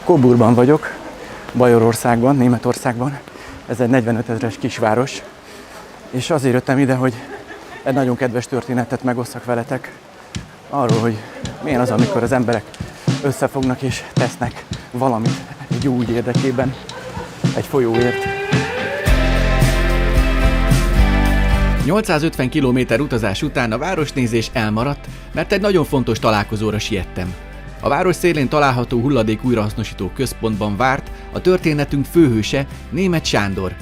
Coburgban vagyok, Bajorországban, Németországban. Ez egy 45 000-es kisváros. És azért jöttem ide, hogy egy nagyon kedves történetet megosszak veletek. Arról, hogy milyen az, amikor az emberek összefognak és tesznek valamit egy jó ügy érdekében, egy folyóért. 850 km utazás után a városnézés elmaradt, mert egy nagyon fontos találkozóra siettem. A város szélén található hulladék újrahasznosító központban várt a történetünk főhőse, Németh Sándor.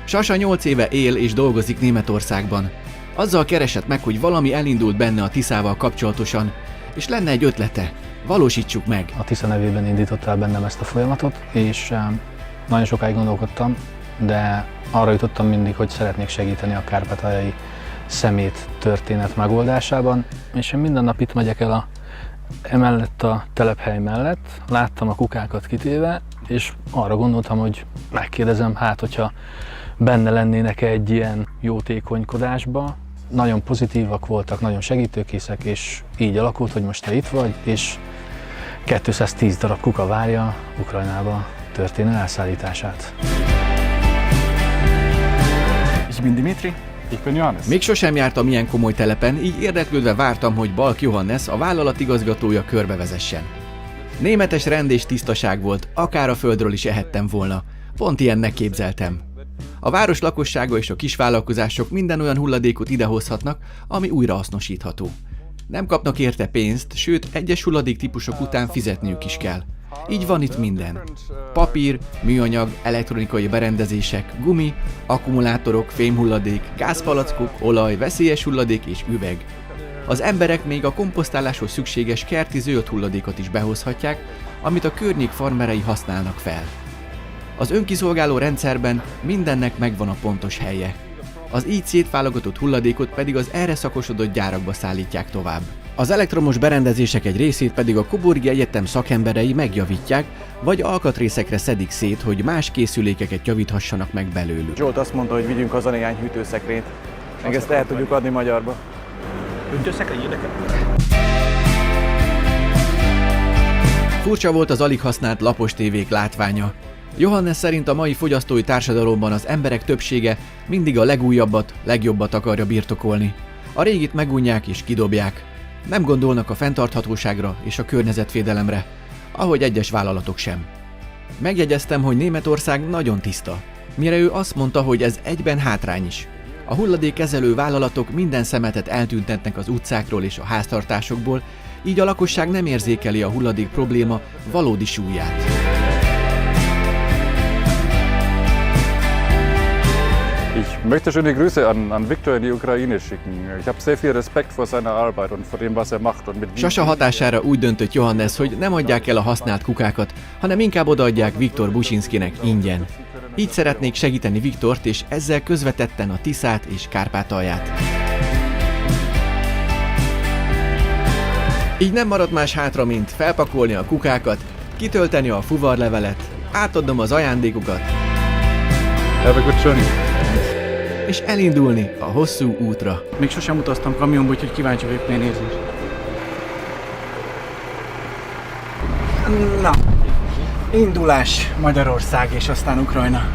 Sasa 8 éve él és dolgozik Németországban. Azzal keresett meg, hogy valami elindult benne a Tiszával kapcsolatosan, és lenne egy ötlete. Valósítsuk meg! A Tisza nevében indította el bennem ezt a folyamatot, és nagyon sokáig gondolkodtam, de arra jutottam mindig, hogy szeretnék segíteni a kárpátaljai szemét történet megoldásában, és én minden nap itt megyek el emellett a telephely mellett, láttam a kukákat kitéve, és arra gondoltam, hogy megkérdezem, hogyha benne lennének egy ilyen jótékonykodásba. Nagyon pozitívak voltak, nagyon segítőkészek, és így alakult, hogy most te itt vagy, és 210 darab kuka várja Ukrajnába történő elszállítását. Ich bin Dimitri. Ich bin Johannes. Még sosem jártam ilyen komoly telepen, így érdeklődve vártam, hogy Balk Johannes, a vállalat igazgatója körbevezessen. Németes rend és tisztaság volt, akár a földről is ehettem volna. Pont ilyennek képzeltem. A város lakossága és a kisvállalkozások minden olyan hulladékot idehozhatnak, ami újrahasznosítható. Nem kapnak érte pénzt, sőt, egyes hulladéktípusok után fizetniük is kell. Így van itt minden. Papír, műanyag, elektronikai berendezések, gumi, akkumulátorok, fémhulladék, gázpalackok, olaj, veszélyes hulladék és üveg. Az emberek még a komposztáláshoz szükséges kerti zöld hulladékot is behozhatják, amit a környék farmerei használnak fel. Az önkiszolgáló rendszerben mindennek megvan a pontos helye. Az így szétválogatott hulladékot pedig az erre szakosodott gyárakba szállítják tovább. Az elektromos berendezések egy részét pedig a Coburgi Egyetem szakemberei megjavítják, vagy alkatrészekre szedik szét, hogy más készülékeket javíthassanak meg belőlük. Zsolt azt mondta, hogy vigyünk haza néhány hűtőszekrényt, meg ezt el tudjuk adni magyarba. Hűtőszekrény érdekes? Furcsa volt az alig használt lapos tévék látványa. Johannes szerint a mai fogyasztói társadalomban az emberek többsége mindig a legújabbat, legjobbat akarja birtokolni. A régit megunják és kidobják. Nem gondolnak a fenntarthatóságra és a környezetvédelemre, ahogy egyes vállalatok sem. Megjegyeztem, hogy Németország nagyon tiszta, mire ő azt mondta, hogy ez egyben hátrány is. A hulladékkezelő vállalatok minden szemetet eltüntetnek az utcákról és a háztartásokból, így a lakosság nem érzékeli a hulladék probléma valódi súlyát. Ich möchte schöne Grüße an Viktor in die Ukraine schicken. Ich habe sehr viel Respekt vor seiner Arbeit und vor dem, was er macht. Und mit Sasa hatására úgy döntött Johannes, hogy nem adják el a használt kukákat, hanem inkább odaadják Viktor Businskinek ingyen. Így szeretnék segíteni Viktort, és ezzel közvetetten a Tiszát és Kárpátalját. Így nem marad más hátra, mint felpakolni a kukákat, kitölteni a fuvarlevelet, átadnom az ajándékokat, Have a good journey. és elindulni a hosszú útra. Még sosem utaztam kamionba, úgyhogy kíváncsi vagyok, milyen érzés. Na, indulás Magyarország és aztán Ukrajna.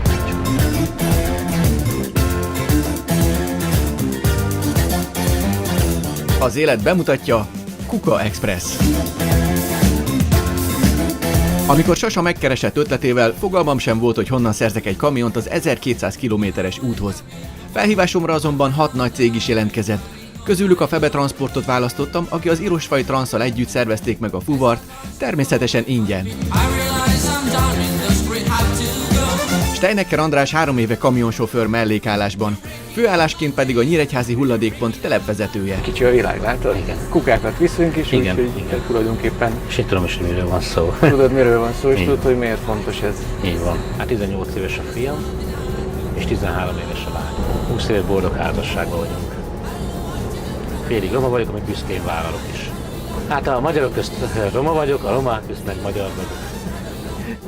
Az élet bemutatja, Kuka Express. Amikor Sasa megkeresett ötletével, fogalmam sem volt, hogy honnan szerzek egy kamiont az 1200 kilométeres úthoz. Felhívásomra azonban 6 nagy cég is jelentkezett. Közülük a Febe Transportot választottam, aki az Irosvay Transzal együtt szervezték meg a fuvart, természetesen ingyen. Steinecker András 3 éve kamionsofőr mellékállásban, főállásként pedig a Nyíregyházi Hulladékpont telepvezetője. Kicsi a világ, látod? Igen. Kukákat viszünk is, Igen, úgyhogy igen. tulajdonképpen És én tudom is, hogy miről van szó. tudod, miről van szó, és Igen. tudod, hogy miért fontos ez. Így van. Hát 18 éves a fiam, és 13 éves a lány. 20 éves boldog házasságban vagyunk. Félig roma vagyok, amit büszkén vállalok is. Hát a magyarok közt roma vagyok, a romák közt meg magyar vagyok.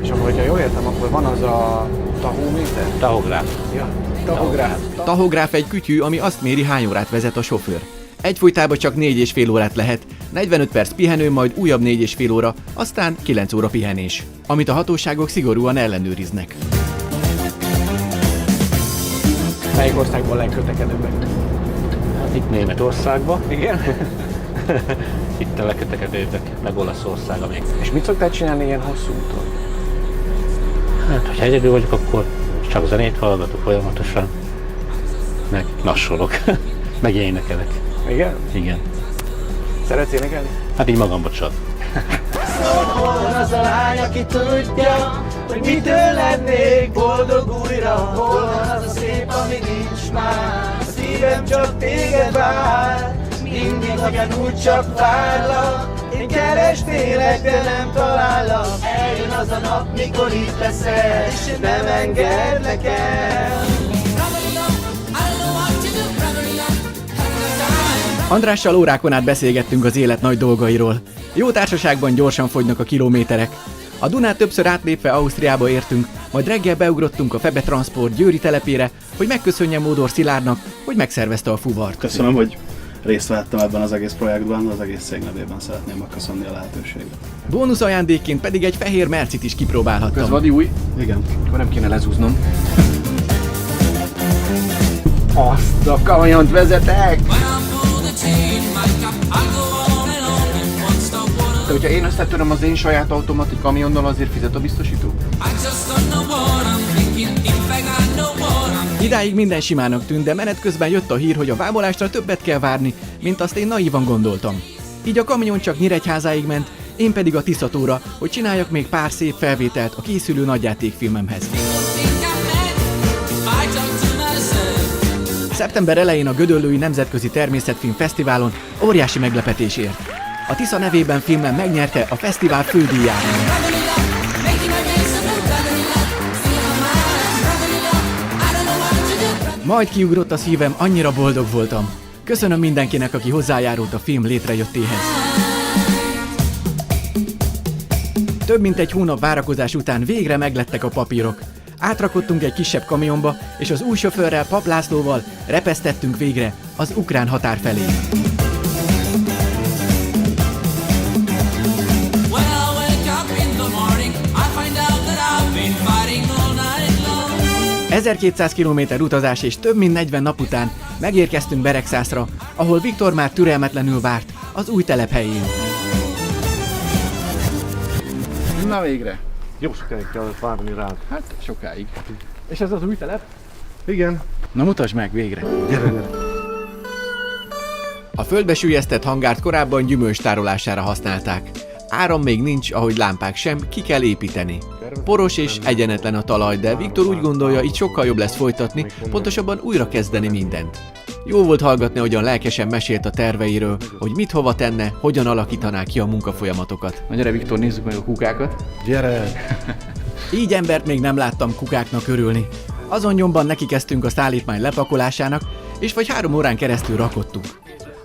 És akkor, hogyha jól értem, akkor van az a tahóméter? Tahográf. Ja, tahográf. Tahográf egy kütyű, ami azt méri, hány órát vezet a sofőr. Egyfolytában csak 4,5 órát lehet, 45 perc pihenő, majd újabb 4,5 óra, aztán 9 óra pihenés, amit a hatóságok szigorúan ellenőriznek. Melyik országban legkötekedőbbek? Hát itt Németországban, Igen? itt a legkötekedőbbek, meg Olaszország még. És mit szoktál csinálni ilyen hosszú úton? Hát, hogyha egyedül vagyok, akkor csak zenét hallgatok folyamatosan, meg lassolok, meg énekelek. Igen? Igen. Szeretsz énekelni? Hát így magamba csak. Hol az a lány, aki tudja, hogy mitől lennék boldog újra? Hol van az a szép, ami nincs már? A szívem csak téged vár, mindig ugyanúgy csak várlak. Én kerestélek, de nem talállak. Eljön az a nap, mikor itt leszel, és nem engedlek el. Andrással órákon át beszélgettünk az élet nagy dolgairól. Jó társaságban gyorsan fogynak a kilométerek. A Dunát többször átlépve Ausztriába értünk, majd reggel beugrottunk a Febe Transport győri telepére, hogy megköszönjem Módor Szilárdnak, hogy megszervezte a fuvart. Köszönöm, hogy részt vettem ebben az egész projektben, az egész cég nevében szeretném megköszönni a lehetőséget. Bónusz ajándékként pedig egy fehér Mercit is kipróbálhattam. Közvadi új? Igen. Akkor nem kéne lezúznom. Azt a kamiont vezetek! De hogyha én összetöröm az én saját automatik kamionnal, azért fizet a biztosító? Idáig minden simának tűnt, de menet közben jött a hír, hogy a vámolásra többet kell várni, mint azt én naívan gondoltam. Így a kamion csak Nyíregyházáig ment, én pedig a Tiszatóra, hogy csináljak még pár szép felvételt a készülő nagyjátékfilmemhez. Szeptember elején a Gödöllői Nemzetközi Természetfilm Fesztiválon óriási meglepetés ért. A Tisza nevében filmem megnyerte a fesztivál fődíját. Majd kiugrott a szívem, annyira boldog voltam. Köszönöm mindenkinek, aki hozzájárult a film létrejöttéhez. Több mint egy hónap várakozás után végre meglettek a papírok. Átrakottunk egy kisebb kamionba, és az új sofőrrel, Pap Lászlóval repesztettünk végre az ukrán határ felé. 1200 km utazás és több mint 40 nap után megérkeztünk Beregszászra, ahol Viktor már türelmetlenül várt az új telephelyén. Na végre. Jó sokáig kellett várni rád. Hát sokáig. És ez az új telep? Igen. Na mutasd meg végre. Gyere, gyere. A földbe süllyesztett hangárt korábban gyümölcs tárolására használták. Áram még nincs, ahogy lámpák sem, ki kell építeni. Poros és egyenetlen a talaj, de Viktor úgy gondolja, így sokkal jobb lesz folytatni, pontosabban újra kezdeni mindent. Jó volt hallgatni, hogyan lelkesen mesélt a terveiről, hogy mit hova tenne, hogyan alakítaná ki a munkafolyamatokat. Na gyere Viktor, nézzük meg a kukákat. Gyere! Így embert még nem láttam kukáknak örülni. Azon nyomban nekikezdtünk a szállítmány lepakolásának, és vagy 3 órán keresztül rakottunk.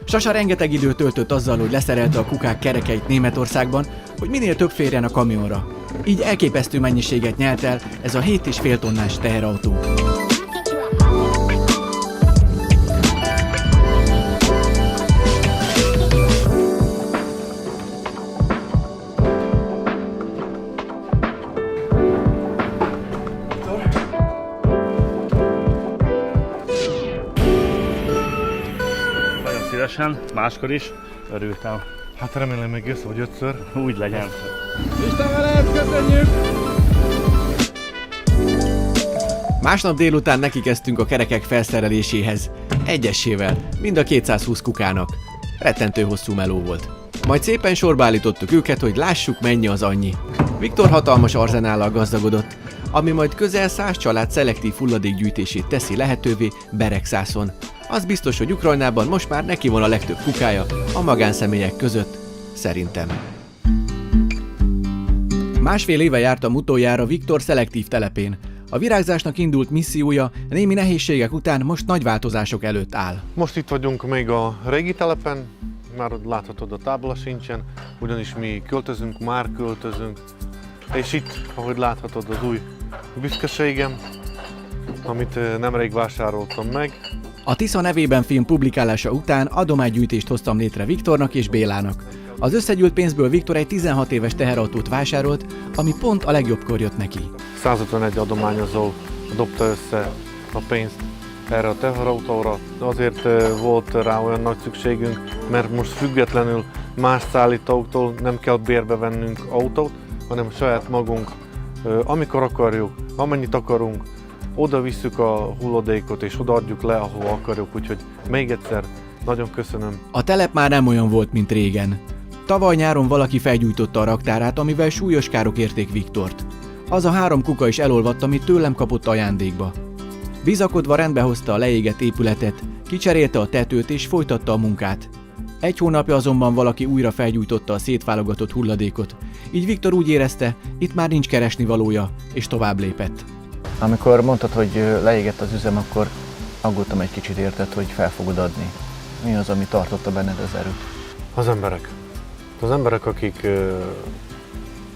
Sasa rengeteg időt töltött azzal, hogy leszerelte a kukák kerekeit Németországban, hogy minél több férjen a kamionra. Így elképesztő mennyiséget nyelt el ez a 7,5 tonnás teherautó. Szívesen, máskor is, örültem. Hát remélem még jössz, vagy 5-ször. Úgy legyen. Isten veled, köszönjük! Másnap délután nekikezdtünk a kerekek felszereléséhez. Egyesével, mind a 220 kukának. Rettentő hosszú meló volt. Majd szépen sorba állítottuk őket, hogy lássuk, mennyi az annyi. Viktor hatalmas arzenállal gazdagodott, ami majd közel 100 család szelektív hulladékgyűjtését teszi lehetővé Beregszászon. Az biztos, hogy Ukrajnában most már neki van a legtöbb kukája a magánszemélyek között, szerintem. Másfél éve jártam utoljára Viktor szelektív telepén. A virágzásnak indult missziója némi nehézségek után most nagy változások előtt áll. Most itt vagyunk még a régi telepen, már láthatod, a tábla sincsen, ugyanis mi költözünk, már költözünk. És itt, ahogy láthatod, az új büszkeségem, amit nemrég vásároltam meg. A Tisza nevében film publikálása után adománygyűjtést hoztam létre Viktornak és Bélának. Az összegyűlt pénzből Viktor egy 16 éves teherautót vásárolt, ami pont a legjobbkor jött neki. 151 adományozó dobta össze a pénzt erre a teherautóra. Azért volt rá olyan nagy szükségünk, mert most függetlenül más szállítóktól nem kell bérbe vennünk autót, hanem saját magunk, amikor akarjuk, amennyit akarunk, oda visszük a hulladékot és odaadjuk le, ahova akarjuk, úgyhogy még egyszer nagyon köszönöm. A telep már nem olyan volt, mint régen. Tavaly nyáron valaki felgyújtotta a raktárát, amivel súlyos károk érték Viktort. Az a 3 kuka is elolvadt, amit tőlem kapott ajándékba. Bizakodva rendbe hozta a leégett épületet, kicserélte a tetőt és folytatta a munkát. Egy hónapja azonban valaki újra felgyújtotta a szétválogatott hulladékot, így Viktor úgy érezte, itt már nincs keresnivalója, és tovább lépett. Amikor mondtad, hogy leégett az üzem, akkor aggódtam egy kicsit, érted, hogy fel fogod adni. Mi az, ami tartotta benned az erőt? Az emberek. Az emberek, akik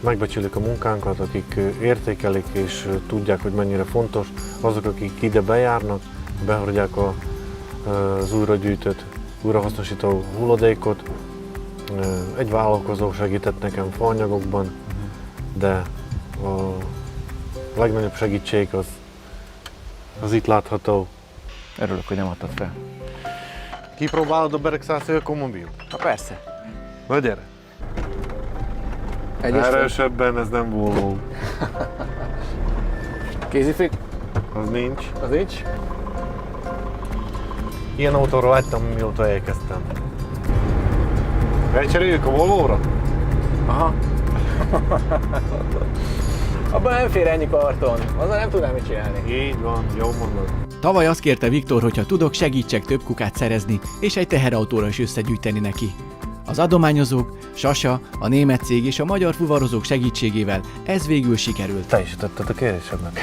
megbecsülik a munkánkat, akik értékelik és tudják, hogy mennyire fontos, azok, akik ide bejárnak, behordják az újragyűjtött, újrahasznosító hulladékot. Egy vállalkozó segített nekem faanyagokban, de a legnagyobb segítség az itt látható. Örülök, hogy nem adtad fel. Kipróbálod a Beregszász ökomobilt? Ha persze. Na gyere! Erősebben ez nem Volvo. Kézifék? Az nincs. Az nincs? Ilyen autóra láttam, mióta elkezdtem. Elcseréljük a Volvo-ra? Aha. Abban nem fér ennyi karton, azzal nem tudnám mit csinálni. Így van, jó mondod. Tavaly azt kérte Viktor, hogyha tudok, segítsek több kukát szerezni, és egy teherautóra is összegyűjteni neki. Az adományozók, Sasa, a német cég és a magyar fuvarozók segítségével ez végül sikerült. Te is tetted a kérésednek.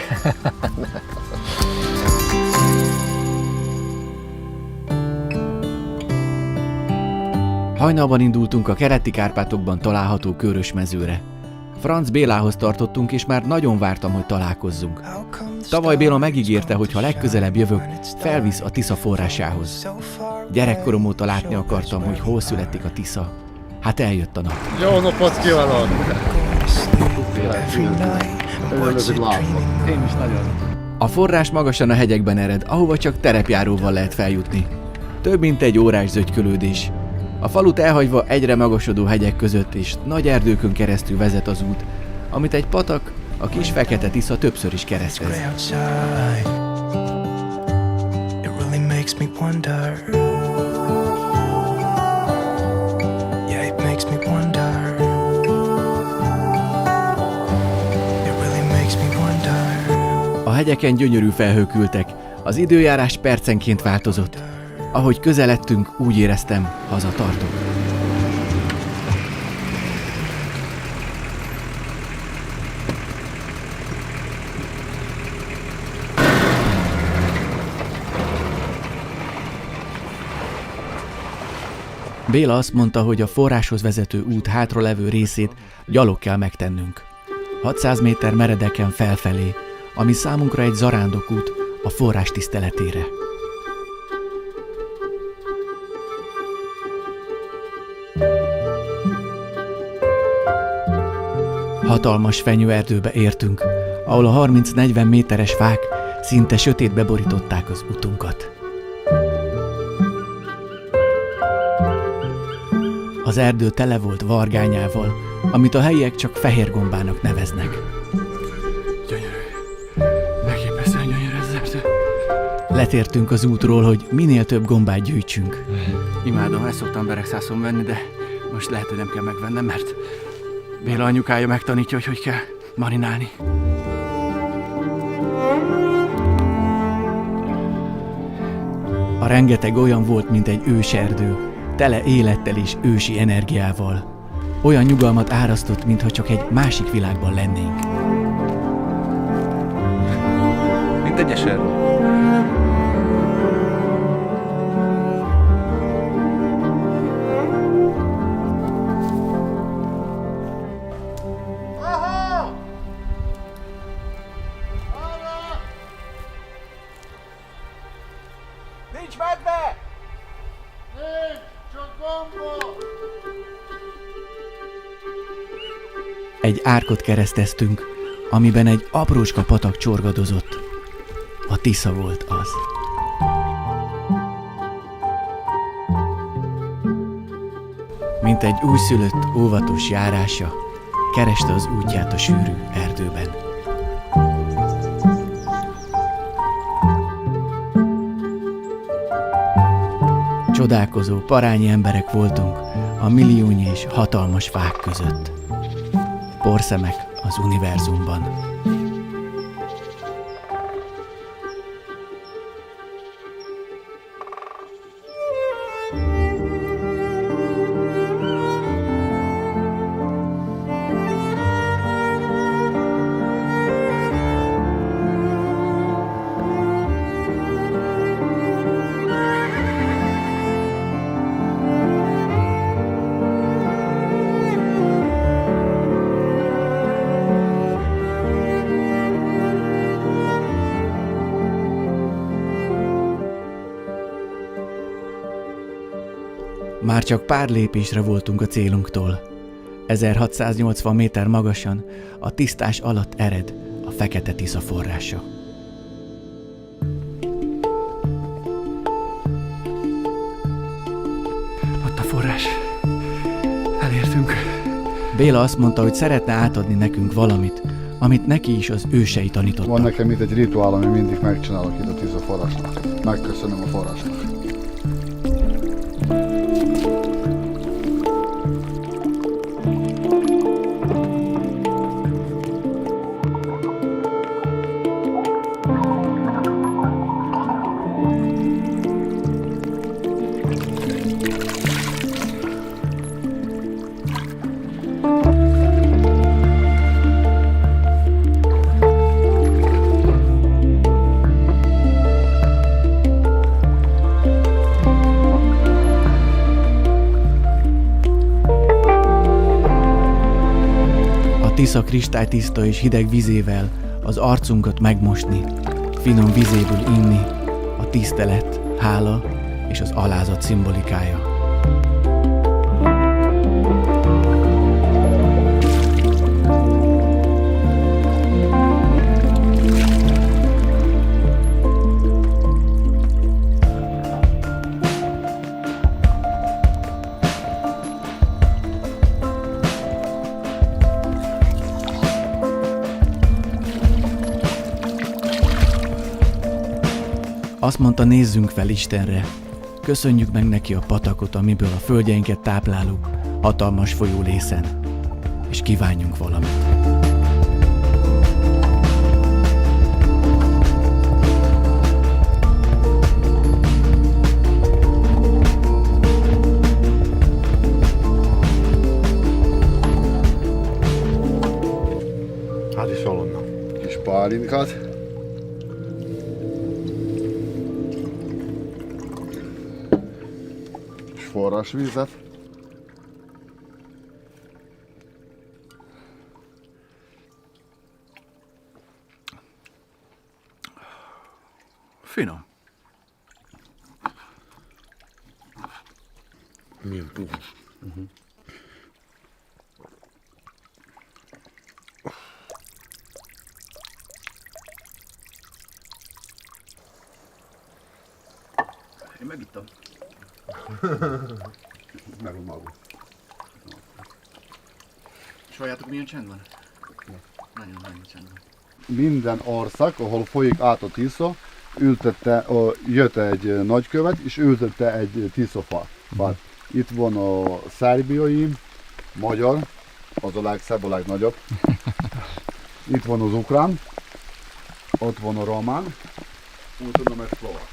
Hajnalban indultunk a Kereti-Kárpátokban található Körösmezőre. Franz Bélához tartottunk, és már nagyon vártam, hogy találkozzunk. Tavaly Béla megígérte, hogy ha legközelebb jövök, felvisz a Tisza forrásához. Gyerekkorom óta látni akartam, hogy hol születik a Tisza. Hát eljött a nap. Jó napot kívánok! Én is nagyon. A forrás magasan a hegyekben ered, ahova csak terepjáróval lehet feljutni. Több mint egy órás zögykölődés. A falut elhagyva egyre magasodó hegyek között és nagy erdőkön keresztül vezet az út, amit egy patak, a kis fekete Tisza többször is keresztez. A hegyeken gyönyörű felhők ültek, az időjárás percenként változott. Ahogy közeledtünk, úgy éreztem, hazatartok. Béla azt mondta, hogy a forráshoz vezető út hátralevő részét gyalog kell megtennünk. 600 méter meredeken felfelé, ami számunkra egy zarándokút a forrás tiszteletére. Hatalmas fenyőerdőbe értünk, ahol a 30-40 méteres fák szinte sötétbe borították az utunkat. Az erdő tele volt vargányával, amit a helyiek csak fehérgombának neveznek. Gyönyörű. Megképesztően gyönyörű ez az erdő. Letértünk az útról, hogy minél több gombát gyűjtsünk. Imádom, ezt szoktam Beregszászon venni, de most lehet, hogy nem kell megvennem, mert Béla anyukája megtanítja, hogy hogy kell marinálni. A rengeteg olyan volt, mint egy őserdő, tele élettel és ősi energiával. Olyan nyugalmat árasztott, mintha csak egy másik világban lennénk. Mint egy eser. Nincs medve! Egy árkot kereszteztünk, amiben egy aprócska patak csorgadozott. A Tisza volt az. Mint egy újszülött, óvatos járása, kereste az útját a sűrű erdőben. Csodálkozó, parányi emberek voltunk a milliónyi és hatalmas fák között. Porszemek az univerzumban. Már csak pár lépésre voltunk a célunktól. 1680 méter magasan, a tisztás alatt ered a Fekete Tisza forrása. Ott a forrás. Elértünk. Béla azt mondta, hogy szeretne átadni nekünk valamit, amit neki is az ősei tanítottak. Van nekem itt egy rituál, ami mindig megcsinálok itt a Tisza forrásnak. Megköszönöm a forrásnak. Tisza kristálytiszta és hideg vizével az arcunkat megmosni, finom vizéből inni, a tisztelet, hála és az alázat szimbolikája. Azt mondta, nézzünk fel Istenre, köszönjük meg neki a patakot, amiből a földjeinket tápláló hatalmas folyólészen, és kívánjunk valamit. Hát is alonna. Kis pálinkát. Forrásvízet. Finom. Milyen puha. Én megittam. Megumálom. És halljátok, milyen csend van? Nagyon csend van. Minden ország, ahol folyik át a Tisza, jött egy nagykövet, és ültette egy tiszafát. Itt van a szerbiai, magyar, az a legszebb, a legnagyobb. Itt van az ukrán, ott van a román, úgy tudom, ez szlovák.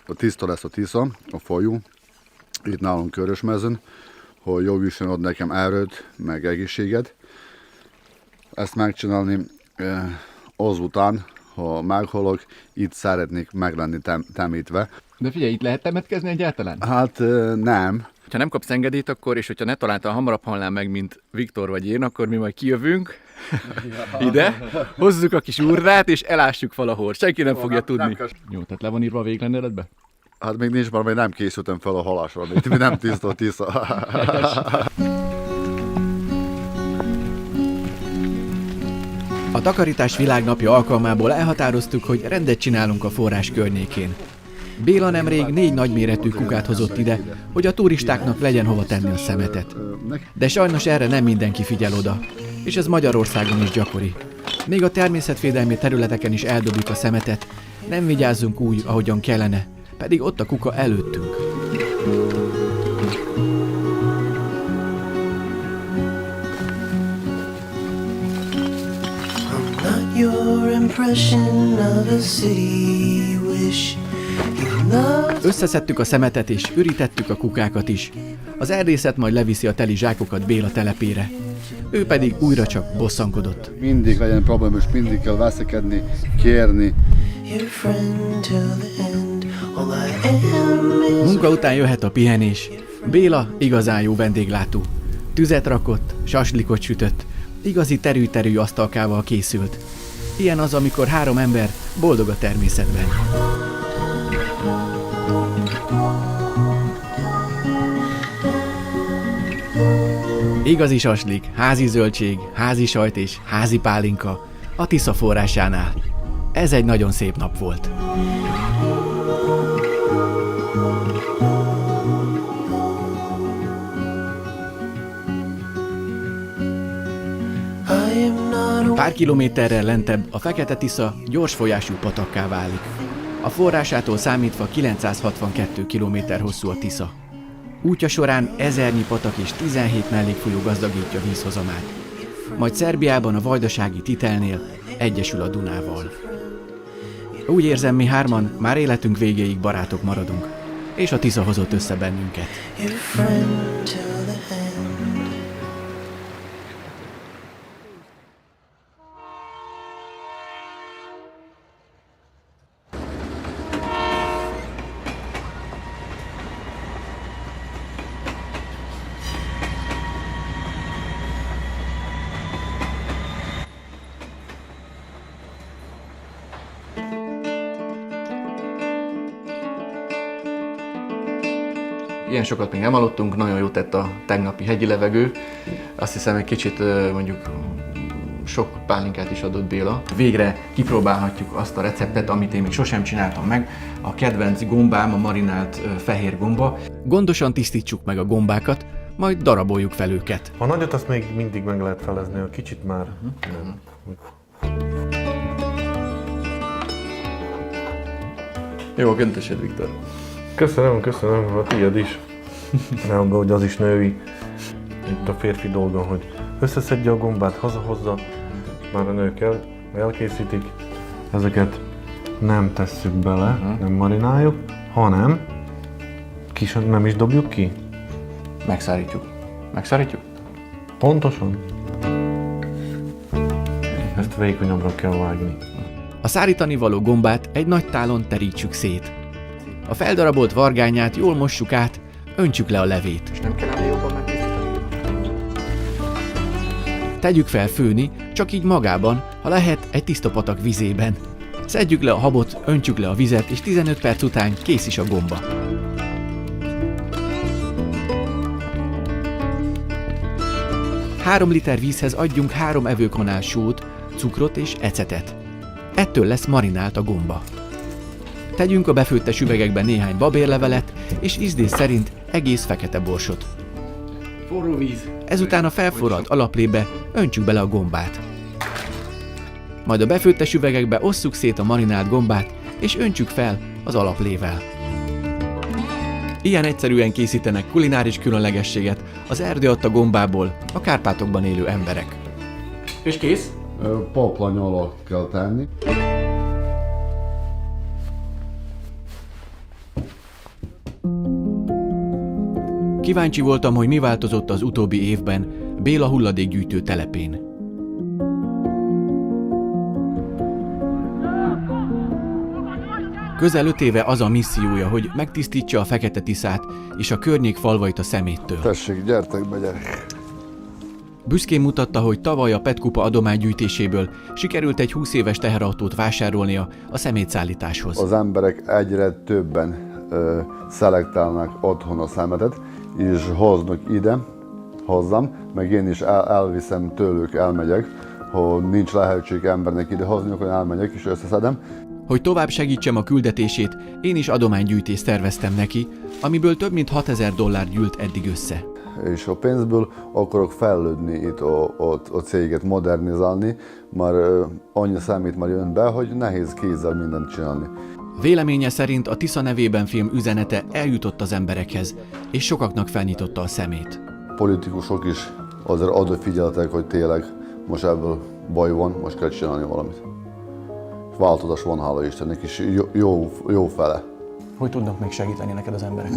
A tiszta lesz a Tisza, a folyó, itt nálunk Körösmezőn, hogy jó Isten ad nekem erőt, meg egészséget. Ezt megcsinálni azután, ha meghalok, itt szeretnék meglenni temítve. De figyelj, itt lehet temetkezni egyáltalán? Hát nem. Ha nem kapsz engedélyt, akkor, és hogyha ne találtan hamarabb halnál meg, mint Viktor vagy én, akkor mi majd kijövünk ide, hozzuk a kis urnát, és elássuk valahol. Senki nem fogja tudni. Jó, tehát le van írva a végrendeletbe? Hát még nincs, mert még nem készültem fel a halásra, még nem tiszta Tisza. A takarítás világnapja alkalmából elhatároztuk, hogy rendet csinálunk a forrás környékén. Béla nemrég 4 nagyméretű kukát hozott ide, hogy a turistáknak legyen hova tenni a szemetet. De sajnos erre nem mindenki figyel oda, és ez Magyarországon is gyakori. Még a természetvédelmi területeken is eldobjuk a szemetet, nem vigyázzunk úgy, ahogyan kellene, pedig ott a kuka előttünk. Összeszedtük a szemetet és ürítettük a kukákat is. Az erdészet majd leviszi a teli zsákokat Béla telepére. Ő pedig újra csak bosszankodott. Mindig legyen probléma, és mindig kell veszekedni, kérni. Munka után jöhet a pihenés. Béla igazán jó vendéglátó. Tüzet rakott, saslikot sütött, igazi terű-terű asztalkával készült. Ilyen az, amikor 3 ember boldog a természetben. Igazi saslik, házi zöldség, házi sajt és házi pálinka a Tisza forrásánál. Ez egy nagyon szép nap volt. Pár kilométerrel lentebb a Fekete-Tisza gyors folyású patakká válik. A forrásától számítva 962 km hosszú a Tisza. Útja során 1000-nyi patak és 17 mellékfolyó gazdagítja vízhozamát. Majd Szerbiában a vajdasági Titelnél egyesül a Dunával. Úgy érzem, mi 3-an már életünk végéig barátok maradunk, és a Tisza hozott össze bennünket. Ilyen sokat még nem aludtunk, nagyon jót tett a tegnapi hegyi levegő. Azt hiszem, egy kicsit mondjuk sok pálinkát is adott Béla. Végre kipróbálhatjuk azt a receptet, amit én még sosem csináltam meg. A kedvenc gombám a marinált fehér gomba. Gondosan tisztítsuk meg a gombákat, majd daraboljuk fel őket. A nagyot azt még mindig meg lehet felezni, a kicsit már nem. Jó a köntösed, Viktor. Köszönöm, a tiéd is. Ne aggódj, az is női. Itt a férfi dolga, hogy összeszedje a gombát, hazahozza. Már a nők elkészítik. Ezeket nem tesszük bele, nem marináljuk, hanem nem is dobjuk ki. Megszárítjuk. Megszárítjuk? Pontosan. Ezt vékonyabbra kell vágni. A szárítani való gombát egy nagy tálon terítsük szét. A feldarabolt vargányát jól mossuk át, öntsük le a levét. És nem kellene jobban megkészíteni? Tegyük fel főni, csak így magában, ha lehet egy tiszta patak vizében. Szedjük le a habot, öntsük le a vizet, és 15 perc után kész is a gomba. Három liter vízhez adjunk 3 evőkanál sót, cukrot és ecetet. Ettől lesz marinált a gomba. Tegyünk a befőttes üvegekbe néhány babérlevelet, és ízlés szerint egész fekete borsot. Forró víz. Ezután a felforralt alaplébe öntsük bele a gombát. Majd a befőttes üvegekbe osszuk szét a marinált gombát, és öntsük fel az alaplével. Ilyen egyszerűen készítenek kulináris különlegességet az erdő adta gombából a Kárpátokban élő emberek. És kész? Paplany alatt kell tenni. Kíváncsi voltam, hogy mi változott az utóbbi évben Béla hulladékgyűjtő telepén. Közel 5 éve az a missziója, hogy megtisztítsa a Fekete-Tiszát és a környék falvait a szeméttől. Tessék, gyertek be, gyerek! Büszkén mutatta, hogy tavaly a PET-kupa adománygyűjtéséből sikerült egy 20 éves teherautót vásárolnia a szemétszállításhoz. Az emberek egyre többen szelektálnak otthon a szemetet, és hoznak ide hozzám, meg én is elviszem tőlük, elmegyek, ha nincs lehetség embernek idehozni, akkor elmegyek és összeszedem. Hogy tovább segítsem a küldetését, én is adománygyűjtést szerveztem neki, amiből több mint $6000 gyűlt eddig össze. És a pénzből akarok fejlődni itt a céget, modernizálni, mert annyi számít már jön be, hogy nehéz kézzel mindent csinálni. Véleménye szerint a Tisza nevében film üzenete eljutott az emberekhez, és sokaknak felnyitotta a szemét. Politikusok is azért odafigyeltek, hogy tényleg most ebből baj van, most kell csinálni valamit. Változás van, hála Istennek, és jó fele. Hogy tudnak még segíteni neked az emberek?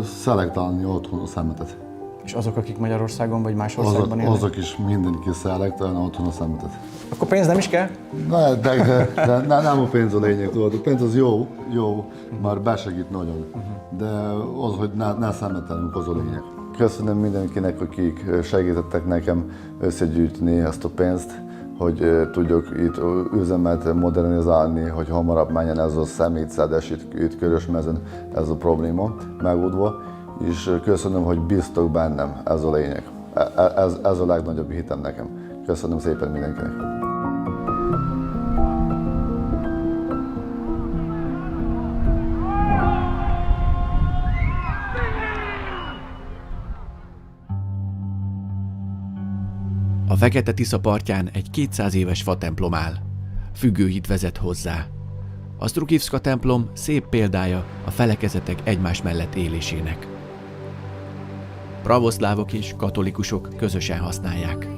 Szelektálni otthon a szemetet. És azok, akik Magyarországon vagy más országban élnek? Azok is mindenki szelektálni otthon a szemetet. Akkor pénz nem is kell? De nem a pénz a lényeg, tudod. A pénz az jó, már besegít nagyon. De az, hogy ne szemetelünk, az a lényeg. Köszönöm mindenkinek, akik segítettek nekem összegyűjteni ezt a pénzt, hogy tudjuk itt üzemet modernizálni, hogy hamarabb menjen ez a szemétszedés itt Körösmezőn, ez a probléma megoldva. És köszönöm, hogy bíztok bennem, ez a lényeg. Ez a legnagyobb hitem nekem. Köszönöm szépen mindenkinek. A Fekete-Tisza partján egy 200 éves fatemplom áll. Függőhíd vezet hozzá. A Strukivska templom szép példája a felekezetek egymás mellett élésének. Pravoszlávok és katolikusok közösen használják.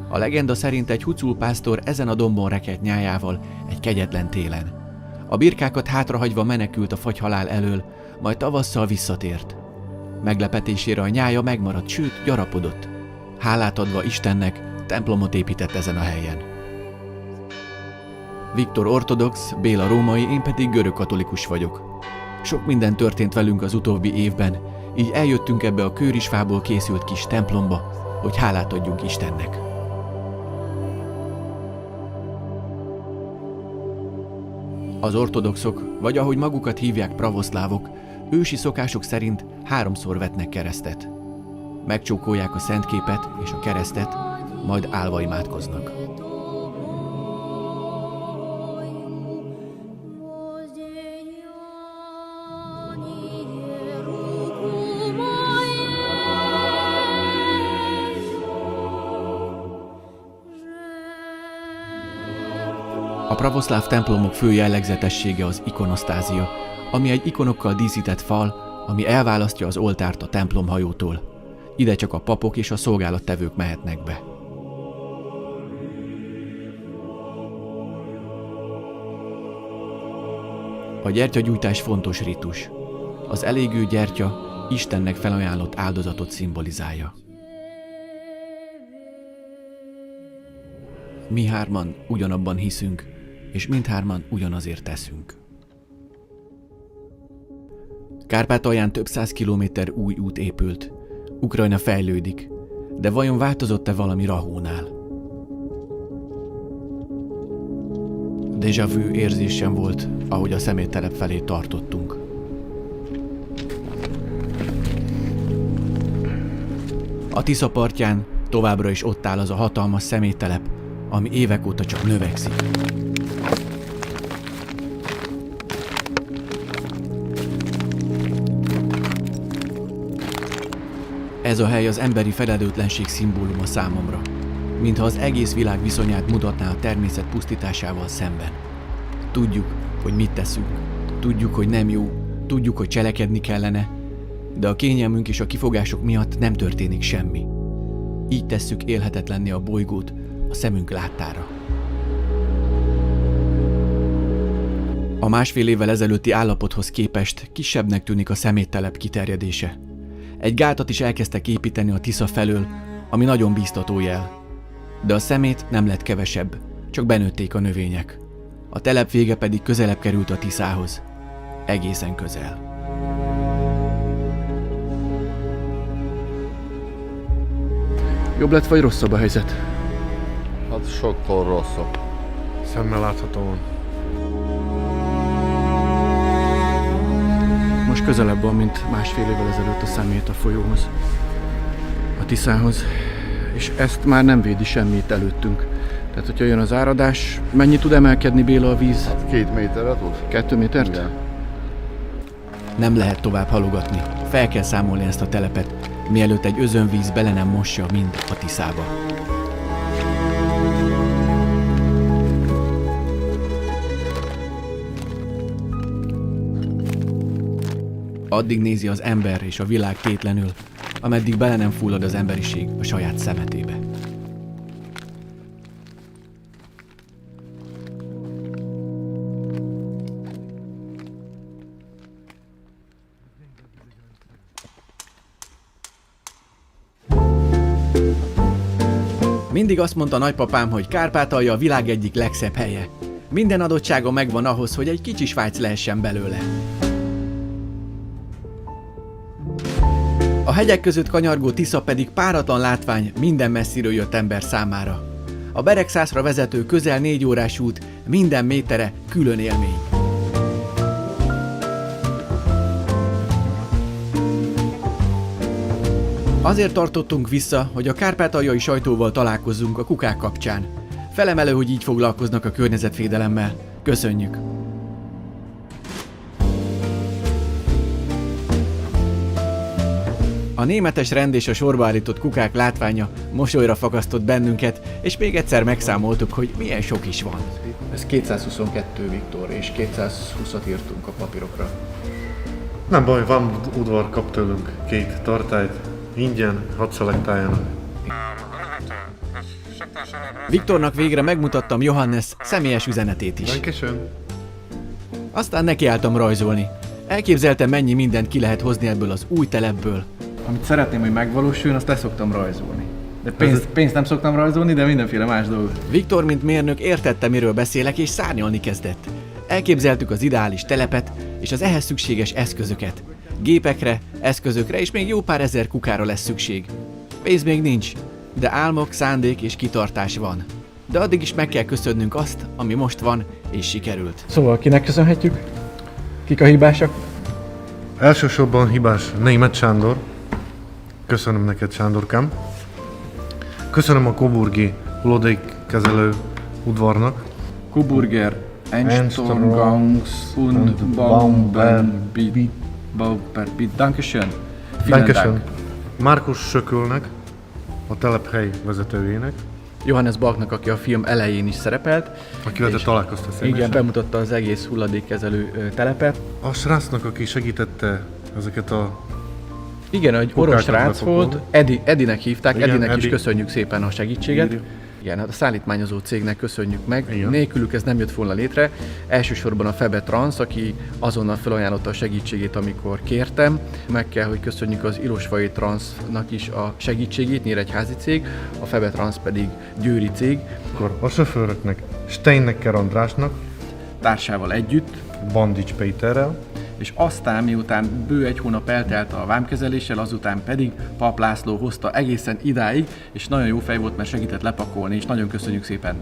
A legenda szerint egy hucul pásztor ezen a dombon rekett nyájával egy kegyetlen télen. A birkákat hátrahagyva menekült a fagyhalál elől, majd tavasszal visszatért. Meglepetésére a nyája megmaradt, sőt, gyarapodott. Hálát adva Istennek, templomot épített ezen a helyen. Viktor ortodox, Béla római, én pedig görögkatolikus vagyok. Sok minden történt velünk az utóbbi évben, így eljöttünk ebbe a kőrisfából készült kis templomba, hogy hálát adjunk Istennek. Az ortodoxok, vagy ahogy magukat hívják pravoszlávok, ősi szokások szerint 3-szor vetnek keresztet. Megcsókolják a szentképet és a keresztet, majd állva imádkoznak. A pravoszláv templomok fő jellegzetessége az ikonosztázia, ami egy ikonokkal díszített fal, ami elválasztja az oltárt a templomhajótól. Ide csak a papok és a szolgálattevők mehetnek be. A gyertyagyújtás fontos ritus. Az elégő gyertya Istennek felajánlott áldozatot szimbolizálja. Mi hárman ugyanabban hiszünk, és mindhárman ugyanazért teszünk. Kárpátalján több 100 kilométer új út épült. Ukrajna fejlődik, de vajon változott-e valami Rahónál? Déjà vu érzésem volt, ahogy a szeméttelep felé tartottunk. A Tisza partján továbbra is ott áll az a hatalmas szeméttelep, ami évek óta csak növekszik. Ez a hely az emberi felelőtlenség szimbóluma számomra, mintha az egész világ viszonyát mutatná a természet pusztításával szemben. Tudjuk, hogy mit teszünk, tudjuk, hogy nem jó, tudjuk, hogy cselekedni kellene, de a kényelmünk és a kifogások miatt nem történik semmi. Így tesszük élhetetlenné a bolygót a szemünk láttára. A 1,5 évvel ezelőtti állapothoz képest kisebbnek tűnik a szeméttelep kiterjedése. Egy gátat is elkezdtek építeni a Tisza felől, ami nagyon bíztató jel. De a szemét nem lett kevesebb, csak benőtték a növények. A telep vége pedig közelebb került a Tiszához. Egészen közel. Jobb lett vagy rosszabb a helyzet? Hát sokkal rosszabb. Szemmel láthatóan. most közelebb van, mint másfél évvel ezelőtt a szemét a folyóhoz, a Tiszához, és ezt már nem védi semmit előttünk. Tehát, hogyha jön az áradás, mennyit tud emelkedni, Béla, a víz? Hát 2 méterre tud. 2 métert? Igen. Nem lehet tovább halogatni. Fel kell számolni ezt a telepet, mielőtt egy özönvíz bele nem mossa mind a Tiszába. Addig nézi az ember és a világ tétlenül, ameddig bele nem fullad az emberiség a saját szemetébe. Mindig azt mondta nagypapám, hogy Kárpátalja a világ egyik legszebb helye. Minden adottsága megvan ahhoz, hogy egy kicsi Svájc lehessen belőle. A hegyek között kanyargó Tisza pedig páratlan látvány minden messziről jött ember számára. A Beregszászra vezető közel 4 órás út minden métere külön élmény. Azért tartottunk vissza, hogy a kárpátaljai sajtóval találkozzunk a kukák kapcsán. Felemelő, hogy így foglalkoznak a környezetvédelemmel. Köszönjük! A németes rend és a sorba állított kukák látványa mosolyra fakasztott bennünket, és még egyszer megszámoltuk, hogy milyen sok is van. Ez 222, Viktor, és 220-at írtunk a papírokra. Nem baj, van udvar, kap tőlünk 2 tartályt, ingyen, hadd szelektáljanak. Viktornak végre megmutattam Johannes személyes üzenetét is. Dankeschön. Aztán nekiálltam rajzolni. Elképzeltem, mennyi mindent ki lehet hozni ebből az új telepből. Amit szeretném, hogy megvalósuljon, azt leszoktam rajzolni. De pénzt nem szoktam rajzolni, de mindenféle más dolgot. Viktor, mint mérnök, értette, miről beszélek, és szárnyalni kezdett. Elképzeltük az ideális telepet és az ehhez szükséges eszközöket. Gépekre, eszközökre és még jó pár ezer kukára lesz szükség. Pénz még nincs, de álmok, szándék és kitartás van. De addig is meg kell köszönnünk azt, ami most van és sikerült. Szóval kinek köszönhetjük? Kik a hibásak? Elsősorban hibás Németh Sándor. Köszönöm neked, Sándorkám. Köszönöm a coburgi hulladékkezelő udvarnak. Coburger, Enstrongangs und Baumbit. Dankeschön. Dankeschön. Márkus Sökölnek, a telephely vezetőjének. Johannes Balknak, aki a film elején is szerepelt. Akivel te találkoztál személyesen. Igen, bemutatta az egész hulladékkezelő telepet. A srácnak, aki segítette ezeket a... Igen, egy orosz srác volt, Edinek hívták, Igen, Edinek is Edi. köszönjük szépen a segítséget. Igen. Igen, hát a szállítmányozó cégnek köszönjük meg. Igen. Nélkülük ez nem jött volna létre. Elsősorban a Febe Trans, aki azonnal felajánlotta a segítségét, amikor kértem. Meg kell, hogy köszönjük az Ilosvai Transnak is a segítségét, nyíregyházi cég, a Febe Trans pedig győri cég. Akkor a sofőröknek, Steinnecker Andrásnak, Társával együtt, Bandics Péterrel, és aztán, miután bő 1 hónap eltelt a vámkezeléssel, azután pedig Pap László hozta egészen idáig, és nagyon jó fej volt, mert segített lepakolni, és nagyon köszönjük szépen.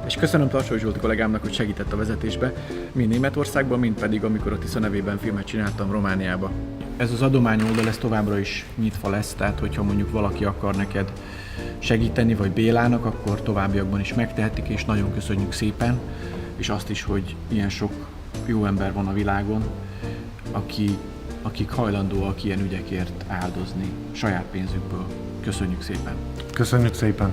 És köszönöm Tarsói Zsolti kollégámnak, hogy segített a vezetésbe, mind Németországban, mind pedig amikor a Tisza nevében filmet csináltam Romániába. Ez az adományoldal, ez továbbra is nyitva lesz, tehát hogyha mondjuk valaki akar neked segíteni, vagy Bélának, akkor továbbiakban is megtehetik, és nagyon köszönjük szépen, és azt is, hogy ilyen sok jó ember van a világon, akik hajlandóak ilyen ügyekért áldozni saját pénzükből. Köszönjük szépen! köszönjük szépen.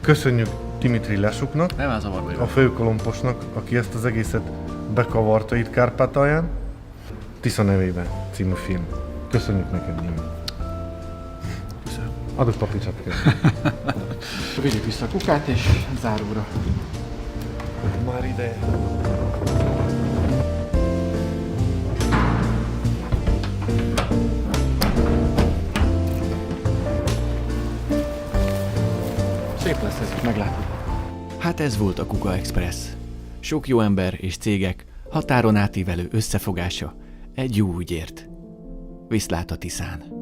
Köszönjük Dimitri Lesuknak, Nem áll zavarba a főkolomposnak, aki ezt az egészet bekavarta itt Kárpátalján. Tisza nevében című film. Köszönjük neked, Dimi. Köszönöm. Adok papicsapkát. Vigyük vissza a kukát és záróra. Már ide. Szép lesz ez, meglátod. Hát ez volt a Kuka Express. Sok jó ember és cégek határon átívelő összefogása egy jó ügyért. Viszlát a Tiszán!